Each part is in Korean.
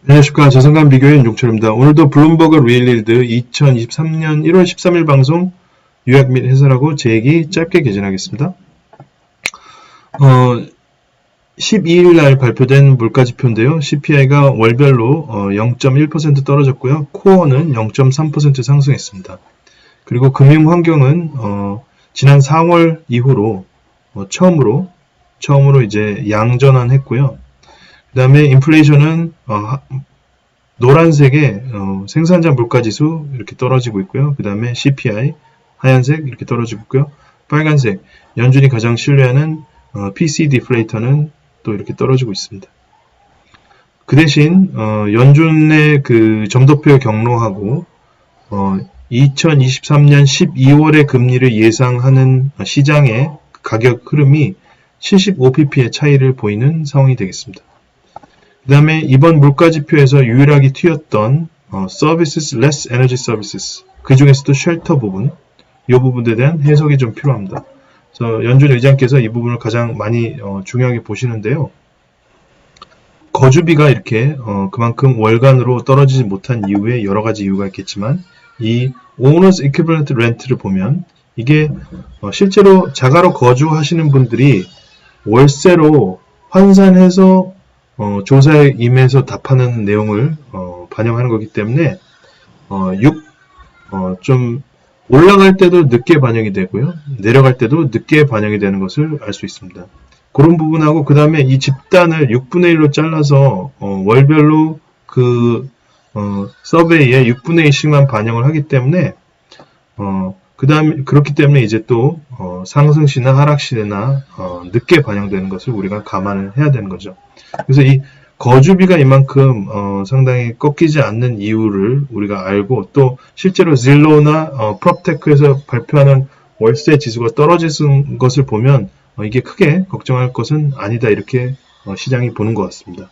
안녕하십니까. 자산감 비교의 윤종철입니다. 오늘도 블룸버그 리일리드 2023년 1월 13일 방송 요약 및 해설하고 제 얘기 짧게 개진하겠습니다. 12일 날 발표된 물가지표인데요. CPI가 월별로 0.1% 떨어졌고요. 코어는 0.3% 상승했습니다. 그리고 금융 환경은 지난 4월 이후로 처음으로 이제 양전환했고요. 그 다음에 인플레이션은 노란색의 생산자 물가지수 이렇게 떨어지고 있고요. 그 다음에 CPI 하얀색 이렇게 떨어지고 있고요. 빨간색 연준이 가장 신뢰하는 PC 디플레이터는 또 이렇게 떨어지고 있습니다. 그 대신 연준의 그 점도표 경로하고 2023년 12월의 금리를 예상하는 시장의 가격 흐름이 75pp의 차이를 보이는 상황이 되겠습니다. 그 다음에 이번 물가지표에서 유일하게 튀었던 Services Less Energy Services, 그 중에서도 쉘터 부분, 이 부분에 대한 해석이 좀 필요합니다. 그래서 연준 의장께서 이 부분을 가장 많이 중요하게 보시는데요. 거주비가 이렇게 그만큼 월간으로 떨어지지 못한 이유에 여러 가지 이유가 있겠지만 이 Owners Equivalent Rent를 보면 이게 실제로 자가로 거주하시는 분들이 월세로 환산해서 조사에 임해서 답하는 내용을 반영하는 거기 때문에 좀 올라갈 때도 늦게 반영이 되고요. 내려갈 때도 늦게 반영이 되는 것을 알 수 있습니다. 그런 부분하고 그 다음에 이 집단을 6분의 1로 잘라서 월별로 그 서베이에 6분의 1씩만 반영을 하기 때문에 그렇기 때문에 이제 또 상승시나 하락시나 늦게 반영되는 것을 우리가 감안을 해야 되는 거죠. 그래서 이 거주비가 이만큼 상당히 꺾이지 않는 이유를 우리가 알고 또 실제로 질로나 프롭테크에서 발표하는 월세 지수가 떨어지는 것을 보면 이게 크게 걱정할 것은 아니다 이렇게 시장이 보는 것 같습니다.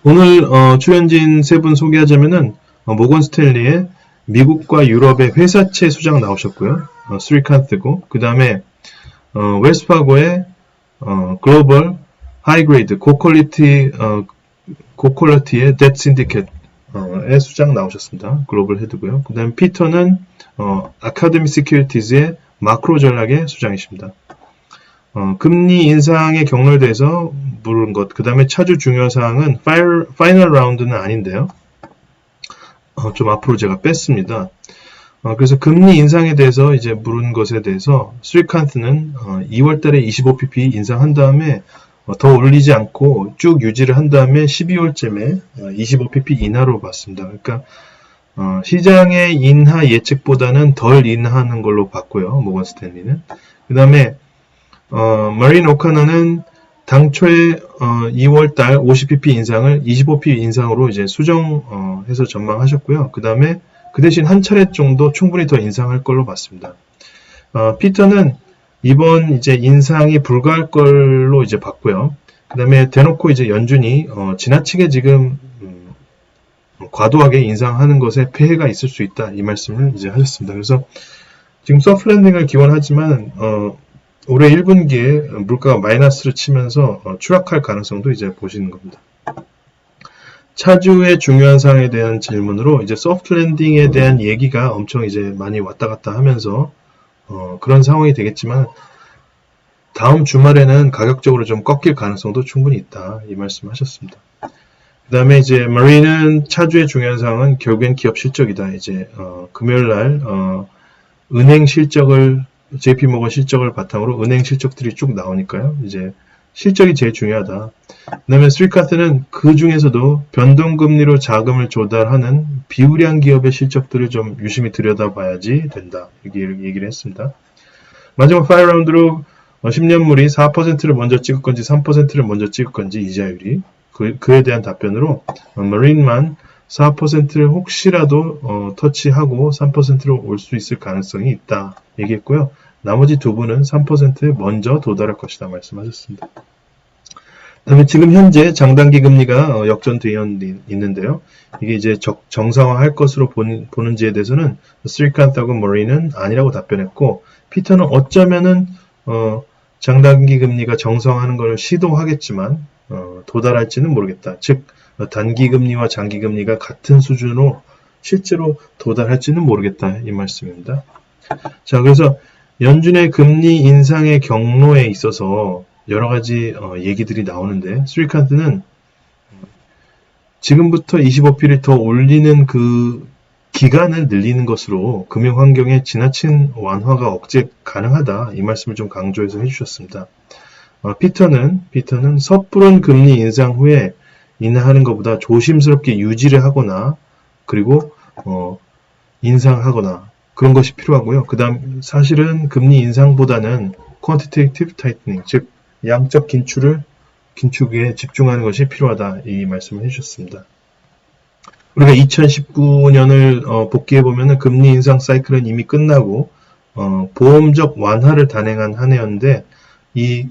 오늘 출연진 세 분 소개하자면은 모건 스탠리의 미국과 유럽의 회사채 수장 나오셨고요. 스리칸트고 그 다음에 웰스파고의 글로벌 하이그레이드 고퀄리티의 뎁 신디켓의 수장 나오셨습니다. 글로벌 헤드고요. 그 다음에 피터는 아카데미 시큐리티즈의 마크로 전략의 수장이십니다. 금리 인상의 경로에 대해서 물은 것, 그 다음에 차주 중요 사항은 파이널 라운드는 아닌데요. 좀 앞으로 제가 뺐습니다. 그래서 금리 인상에 대해서 이제 물은 것에 대해서 스리칸트는 2월 달에 25pp 인상한 다음에 더 올리지 않고 쭉 유지를 한 다음에 12월쯤에 25pp 인하로 봤습니다. 그러니까 시장의 인하 예측보다는 덜 인하하는 걸로 봤고요. 모건 스탠리는. 그 다음에 마린 오카나는 당초에 2월달 50pp 인상을 25pp 인상으로 이제 수정해서 전망하셨고요. 그 다음에 그 대신 한 차례 정도 충분히 더 인상할 걸로 봤습니다. 피터는 이번 이제 인상이 불가할 걸로 이제 봤고요. 그 다음에 대놓고 이제 연준이 지나치게 지금 과도하게 인상하는 것에 폐해가 있을 수 있다 이 말씀을 이제 하셨습니다. 그래서 지금 소프트 랜딩을 기원하지만 올해 1분기에 물가가 마이너스를 치면서 추락할 가능성도 이제 보시는 겁니다. 차주의 중요한 사항에 대한 질문으로 이제 소프트 랜딩에 대한 얘기가 엄청 이제 많이 왔다 갔다 하면서 그런 상황이 되겠지만 다음 주말에는 가격적으로 좀 꺾일 가능성도 충분히 있다 이 말씀하셨습니다. 그 다음에 이제 마린은 차주의 중요한 사항은 결국엔 기업 실적이다. 이제 금요일 날 은행 실적을 JP모건 실적을 바탕으로 은행 실적들이 쭉 나오니까요. 이제 실적이 제일 중요하다. 그 다음에 스리카트는 그 중에서도 변동금리로 자금을 조달하는 비우량 기업의 실적들을 좀 유심히 들여다봐야지 된다. 이렇게 얘기를 했습니다. 마지막 5라운드로 10년물이 4%를 먼저 찍을 건지 3%를 먼저 찍을 건지 이자율이 그에 대한 답변으로 마린만 4%를 혹시라도 터치하고 3%로 올 수 있을 가능성이 있다 얘기했고요. 나머지 두 분은 3%에 먼저 도달할 것이다 말씀하셨습니다. 그다음에 지금 현재 장단기 금리가 역전되어 있는데요. 이게 이제 정상화할 것으로 보는지에 대해서는 스리칸트하고 머리는 아니라고 답변했고 피터는 어쩌면은 장단기 금리가 정상화하는 것을 시도하겠지만 도달할지는 모르겠다. 즉 단기금리와 장기금리가 같은 수준으로 실제로 도달할지는 모르겠다 이 말씀입니다. 자, 그래서 연준의 금리 인상의 경로에 있어서 여러 가지 얘기들이 나오는데 스리칸트는 지금부터 25p를 더 올리는 그 기간을 늘리는 것으로 금융 환경의 지나친 완화가 억제 가능하다 이 말씀을 좀 강조해서 해주셨습니다. 피터는 섣부른 금리 인상 후에 인하하는 것보다 조심스럽게 유지를 하거나 그리고 인상하거나 그런 것이 필요하고요. 그 다음 사실은 금리 인상보다는 quantitative tightening 즉 양적 긴축에 집중하는 것이 필요하다 이 말씀을 해주셨습니다. 우리가 2019년을 복귀해보면 금리 인상 사이클은 이미 끝나고 보험적 완화를 단행한 한 해였는데 이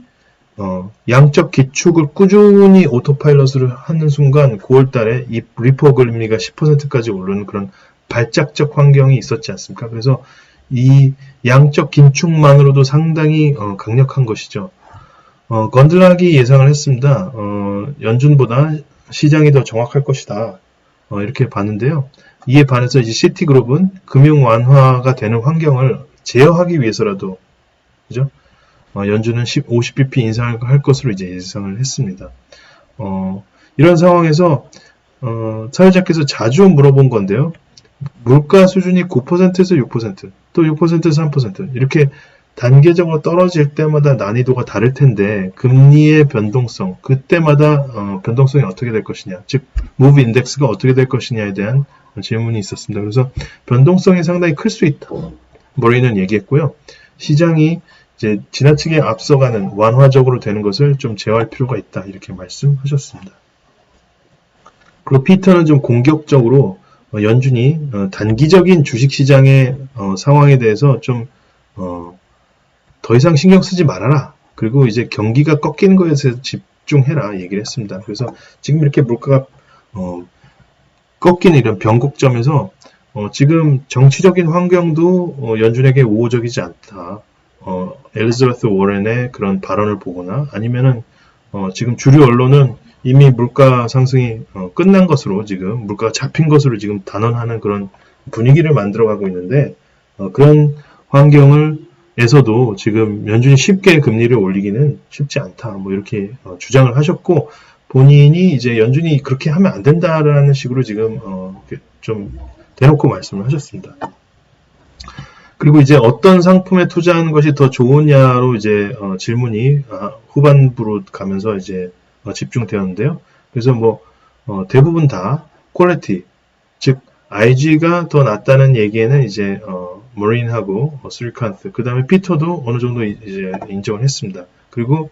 양적 기축을 꾸준히 오토파일럿으로 하는 순간 9월달에 이 리포 금리가 10%까지 오르는 그런 발작적 환경이 있었지 않습니까? 그래서 이 양적 긴축만으로도 상당히 강력한 것이죠. 건들락이 예상을 했습니다. 연준보다 시장이 더 정확할 것이다. 이렇게 봤는데요. 이에 반해서 이제 시티그룹은 금융 완화가 되는 환경을 제어하기 위해서라도 그죠? 연준은 50bp 인상을 할 것으로 이제 예상을 했습니다. 이런 상황에서 사회자께서 자주 물어본 건데요. 물가 수준이 9%에서 6%, 또 6%에서 3% 이렇게 단계적으로 떨어질 때마다 난이도가 다를 텐데 금리의 변동성, 그때마다 변동성이 어떻게 될 것이냐, 즉 무브 인덱스가 어떻게 될 것이냐에 대한 질문이 있었습니다. 그래서 변동성이 상당히 클 수 있다. 머리는 얘기했고요. 시장이 이제 지나치게 앞서가는 완화적으로 되는 것을 좀 제어할 필요가 있다. 이렇게 말씀하셨습니다. 그리고 피터는 좀 공격적으로 연준이 단기적인 주식시장의 상황에 대해서 좀 더 이상 신경 쓰지 말아라. 그리고 이제 경기가 꺾이는 것에 대해서 집중해라 얘기를 했습니다. 그래서 지금 이렇게 물가가 꺾이는 이런 변곡점에서 지금 정치적인 환경도 연준에게 우호적이지 않다. 엘리자베스 워렌의 그런 발언을 보거나 아니면은 지금 주류 언론은 이미 물가 상승이 끝난 것으로 지금 물가가 잡힌 것으로 지금 단언하는 그런 분위기를 만들어가고 있는데 그런 환경에서도 지금 연준이 쉽게 금리를 올리기는 쉽지 않다. 뭐 이렇게 주장을 하셨고 본인이 이제 연준이 그렇게 하면 안 된다라는 식으로 지금 좀 대놓고 말씀을 하셨습니다. 그리고 이제 어떤 상품에 투자하는 것이 더 좋으냐로 이제 질문이 후반부로 가면서 이제 집중되었는데요. 그래서 뭐 대부분 다 퀄리티, 즉 IG가 더 낫다는 얘기에는 이제 머린하고 스리칸트, 그 다음에 피터도 어느 정도 이제 인정을 했습니다. 그리고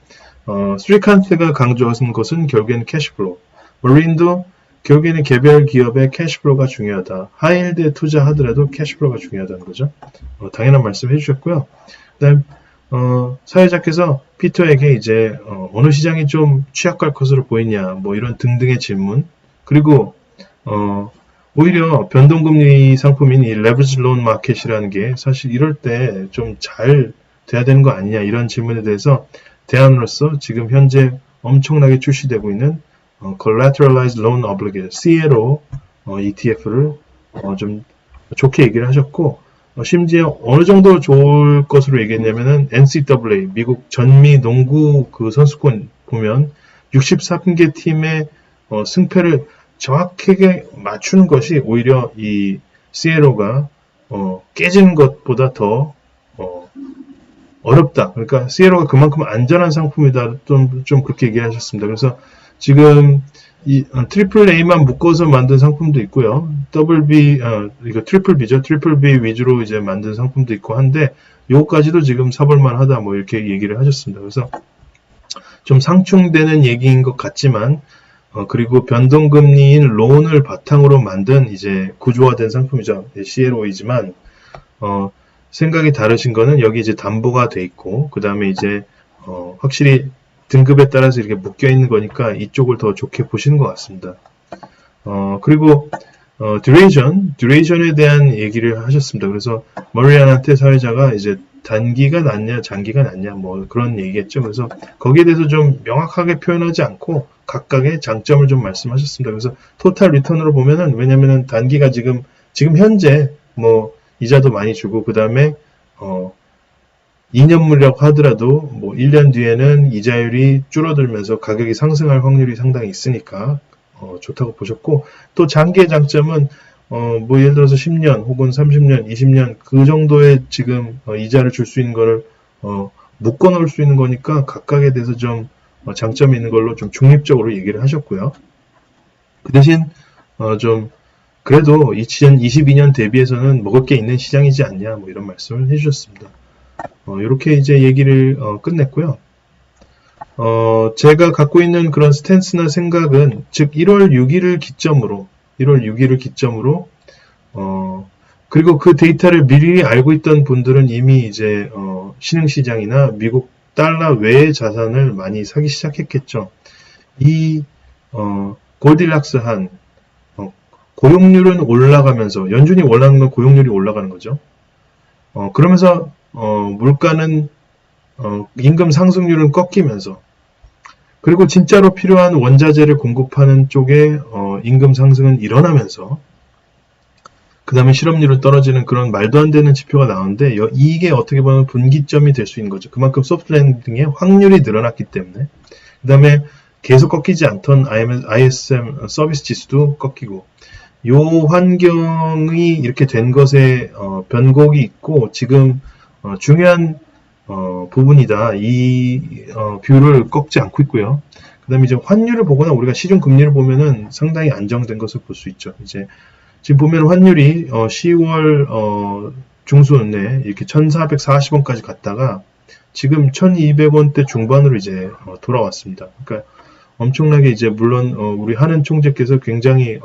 스리칸트가 강조하는 것은 결국에는 캐시플로우, 머린도 결국에는 개별 기업의 캐시플로우가 중요하다. 하이힐드에 투자하더라도 캐시플로우가 중요하다는 거죠. 당연한 말씀 해주셨고요. 그다음 사회자께서 피터에게 이제 어느 시장이 좀 취약할 것으로 보이냐, 뭐 이런 등등의 질문. 그리고 오히려 변동금리 상품인 이 레버리지 론 마켓이라는 게 사실 이럴 때 좀 잘 돼야 되는 거 아니냐 이런 질문에 대해서 대안으로서 지금 현재 엄청나게 출시되고 있는 Collateralized Loan Obligation, CLO ETF를 좀 좋게 얘기를 하셨고 심지어 어느 정도 좋을 것으로 얘기했냐면은 NCAA, 미국 전미 농구 그 선수권 보면 63개 팀의 승패를 정확하게 맞추는 것이 오히려 이 CLO가 깨지는 것보다 더 어렵다. 그러니까 CLO가 그만큼 안전한 상품이다. 좀 그렇게 얘기하셨습니다. 그래서 지금 이 트리플 A만 묶어서 만든 상품도 있고요. 이거 트리플 B죠. 트리플 B 위주로 이제 만든 상품도 있고 한데 요거까지도 지금 사볼만 하다. 뭐 이렇게 얘기를 하셨습니다. 그래서 좀 상충되는 얘기인 것 같지만 그리고 변동금리인 론을 바탕으로 만든 이제 구조화된 상품이죠. CLO이지만 생각이 다르신 거는 여기 이제 담보가 돼 있고 그 다음에 이제 확실히 등급에 따라서 이렇게 묶여 있는 거니까 이쪽을 더 좋게 보시는 것 같습니다. 그리고 듀레이션에 대한 얘기를 하셨습니다. 그래서 머리안한테 사회자가 이제 단기가 낫냐, 장기가 낫냐, 뭐 그런 얘기겠죠. 그래서 거기에 대해서 좀 명확하게 표현하지 않고 각각의 장점을 좀 말씀하셨습니다. 그래서 토탈 리턴으로 보면은, 왜냐면은 단기가 지금 현재 뭐 이자도 많이 주고, 그 다음에 2년물이라고 하더라도 뭐 1년 뒤에는 이자율이 줄어들면서 가격이 상승할 확률이 상당히 있으니까 좋다고 보셨고, 또 장기의 장점은 뭐 예를 들어서 10년 혹은 30년, 20년 그 정도의 지금 이자를 줄 수 있는 거를 묶어 놓을 수 있는 거니까 각각에 대해서 좀 장점이 있는 걸로 좀 중립적으로 얘기를 하셨고요. 그 대신 좀 그래도 2022년 대비해서는 먹을 게 있는 시장이지 않냐, 뭐 이런 말씀을 해주셨습니다. 이렇게 이제 얘기를 끝냈고요. 제가 갖고 있는 그런 스탠스나 생각은, 즉 1월 6일을 기점으로 그리고 그 데이터를 미리 알고 있던 분들은 이미 이제 신흥시장이나 미국 달러 외의 자산을 많이 사기 시작했겠죠. 이 골디락스한 고용률은 올라가면서, 연준이 원하는 건 고용률이 올라가는 거죠. 그러면서 물가는 임금 상승률은 꺾이면서, 그리고 진짜로 필요한 원자재를 공급하는 쪽에 임금 상승은 일어나면서, 그 다음에 실업률은 떨어지는 그런 말도 안 되는 지표가 나오는데, 이게 어떻게 보면 분기점이 될 수 있는 거죠. 그만큼 소프트 랜딩의 확률이 늘어났기 때문에. 그 다음에 계속 꺾이지 않던 ISM 서비스 지수도 꺾이고, 요 환경이 이렇게 된 것에 변곡이 있고, 지금 중요한 부분이다. 이 뷰를 꺾지 않고 있고요. 그 다음에 이제 환율을 보거나 우리가 시중 금리를 보면은 상당히 안정된 것을 볼 수 있죠. 이제 지금 보면 환율이 10월 중순에 이렇게 1440원까지 갔다가 지금 1200원대 중반으로 이제 돌아왔습니다. 그러니까 엄청나게 이제, 물론 우리 한은 총재께서 굉장히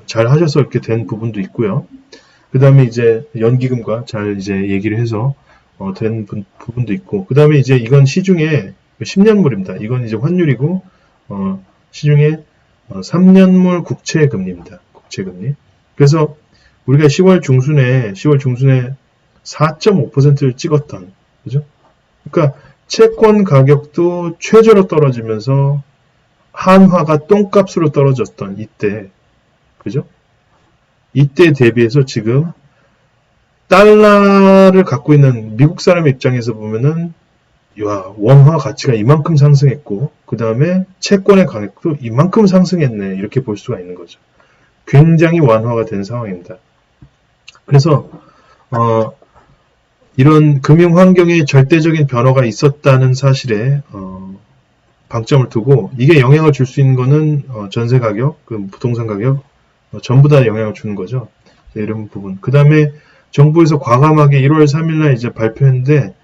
잘 하셔서 이렇게 된 부분도 있고요. 그 다음에 이제 연기금과 잘 이제 얘기를 해서 된 부분도 있고, 그 다음에 이제 이건 시중에 10년물입니다. 이건 이제 환율이고, 시중에 3년물 국채금리입니다. 국채금리. 그래서 우리가 10월 중순에 4.5%를 찍었던, 그죠? 그러니까 채권 가격도 최저로 떨어지면서 한화가 똥값으로 떨어졌던 이때, 그죠? 이때 대비해서 지금 달러를 갖고 있는 미국 사람 입장에서 보면은, 원화 가치가 이만큼 상승했고, 그 다음에 채권의 가격도 이만큼 상승했네, 이렇게 볼 수가 있는 거죠. 굉장히 완화가 된 상황입니다. 그래서 이런 금융 환경에 절대적인 변화가 있었다는 사실에 방점을 두고, 이게 영향을 줄 수 있는 거는 전세 가격, 그 부동산 가격 전부 다 영향을 주는 거죠. 이런 부분. 그 다음에 정부에서 과감하게 1월 3일날 이제 발표했는데,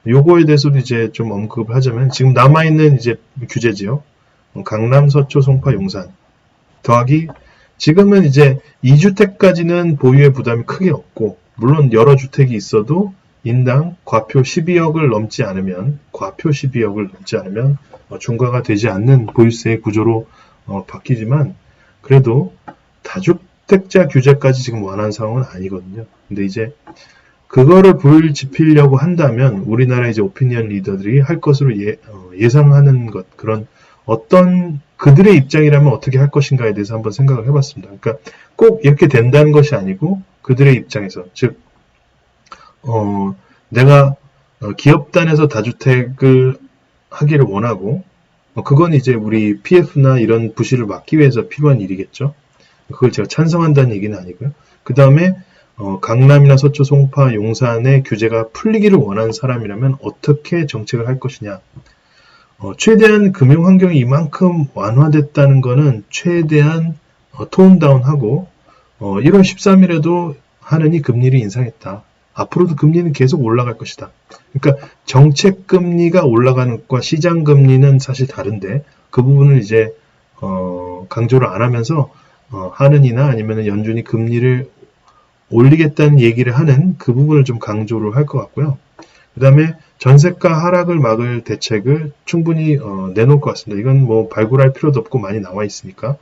요거에 대해서도 이제 좀 언급을 하자면, 지금 남아있는 이제 규제지요. 강남, 서초, 송파, 용산 더하기, 지금은 이제 2주택까지는 보유의 부담이 크게 없고, 물론 여러 주택이 있어도 인당 과표 12억을 넘지 않으면 중과가 되지 않는 보유세의 구조로 바뀌지만, 그래도 다주택자 규제까지 지금 완화한 상황은 아니거든요. 근데 이제 그거를 불지피려고 한다면 우리나라 이제 오피니언 리더들이 할 것으로 예상하는 것, 그런 어떤 그들의 입장이라면 어떻게 할 것인가에 대해서 한번 생각을 해봤습니다. 그러니까 꼭 이렇게 된다는 것이 아니고, 그들의 입장에서, 즉 내가 기업단에서 다주택을 하기를 원하고, 그건 이제 우리 PF나 이런 부실을 막기 위해서 필요한 일이겠죠. 그걸 제가 찬성한다는 얘기는 아니고요. 그 다음에 강남이나 서초, 송파, 용산의 규제가 풀리기를 원하는 사람이라면 어떻게 정책을 할 것이냐. 최대한 금융 환경이 이만큼 완화됐다는 것은 최대한 톤다운하고, 1월 13일에도 하느니 금리를 인상했다. 앞으로도 금리는 계속 올라갈 것이다. 그러니까 정책 금리가 올라가는 것과 시장 금리는 사실 다른데, 그 부분을 이제 강조를 안 하면서 하느니나 아니면 연준이 금리를 올리겠다는 얘기를 하는 그 부분을 좀 강조를 할 것 같고요. 그 다음에 전세가 하락을 막을 대책을 충분히 내놓을 것 같습니다. 이건 뭐 발굴할 필요도 없고 많이 나와 있으니까,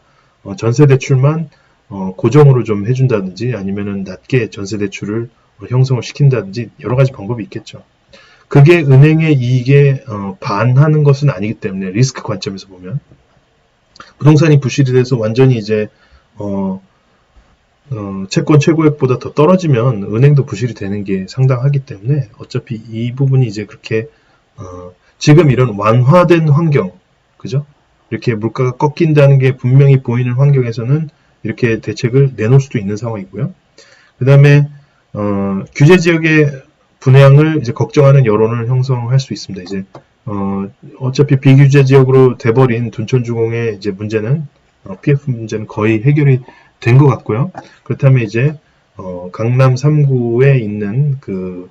전세 대출만 고정으로 좀 해준다든지, 아니면은 낮게 전세 대출을 형성을 시킨다든지 여러 가지 방법이 있겠죠. 그게 은행의 이익에 반하는 것은 아니기 때문에 리스크 관점에서 보면 부동산이 부실이 돼서 완전히 이제 채권 최고액보다 더 떨어지면 은행도 부실이 되는 게 상당하기 때문에 어차피 이 부분이 이제 그렇게 지금 이런 완화된 환경, 그죠? 이렇게 물가가 꺾인다는 게 분명히 보이는 환경에서는 이렇게 대책을 내놓을 수도 있는 상황이고요. 그 다음에 규제 지역의 분양을 이제 걱정하는 여론을 형성할 수 있습니다. 이제 어차피 비규제 지역으로 돼버린 둔촌주공의 이제 문제는 PF 문제는 거의 해결이 된 것 같고요. 그렇다면 이제 강남 3구에 있는 그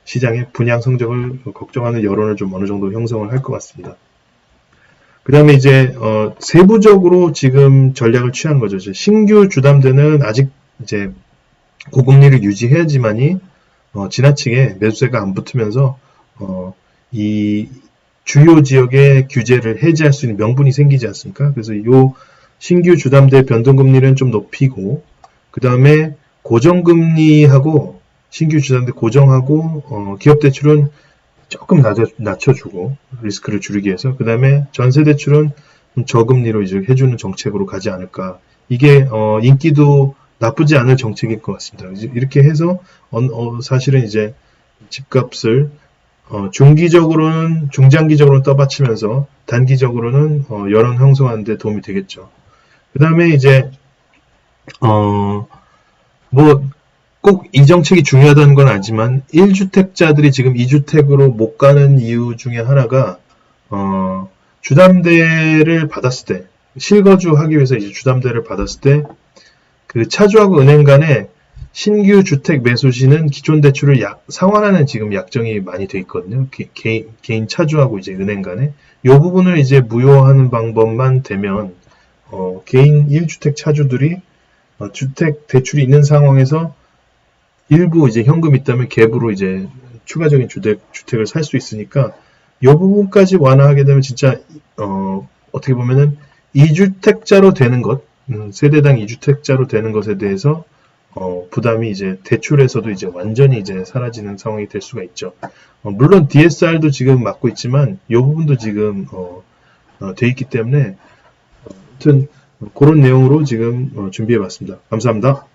시장의 분양 성적을 걱정하는 여론을 좀 어느 정도 형성을 할 것 같습니다. 그 다음에 이제 세부적으로 지금 전략을 취한 거죠. 신규 주담대는 아직 이제 고금리를 유지해야지만이 지나치게 매수세가 안 붙으면서 이 주요 지역의 규제를 해제할 수 있는 명분이 생기지 않습니까? 그래서 이 신규 주담대 변동금리는 좀 높이고 그 다음에 고정금리하고 신규 주담대 고정하고 기업대출은 조금 낮춰주고 리스크를 줄이기 위해서 그 다음에 전세대출은 저금리로 이제 해주는 정책으로 가지 않을까. 이게 인기도 나쁘지 않을 정책일 것 같습니다. 이렇게 해서 사실은 이제 집값을 중장기적으로는 떠받치면서 단기적으로는 여론 형성하는 데 도움이 되겠죠. 그 다음에 이제 뭐 꼭 이 정책이 중요하다는 건 아니지만 1주택자들이 지금 2주택으로 못 가는 이유 중에 하나가 주담대를 받았을 때 실거주하기 위해서 이제 주담대를 받았을 때 그 차주하고 은행 간에 신규 주택 매수 시는 기존 대출을 상환하는 지금 약정이 많이 돼 있거든요. 개인 차주하고 이제 은행 간에 이 부분을 이제 무효하는 방법만 되면 개인 1주택 차주들이 주택 대출이 있는 상황에서 일부 이제 현금 있다면 갭으로 이제 추가적인 주택을 살 수 있으니까 이 부분까지 완화하게 되면 진짜 어떻게 보면은 2주택자로 되는 것, 세대당 2주택자로 되는 것에 대해서 부담이 이제 대출에서도 이제 완전히 이제 사라지는 상황이 될 수가 있죠. 물론 DSR도 지금 맡고 있지만 이 부분도 지금 돼 있기 때문에 아무튼 그런 내용으로 지금 준비해 봤습니다. 감사합니다.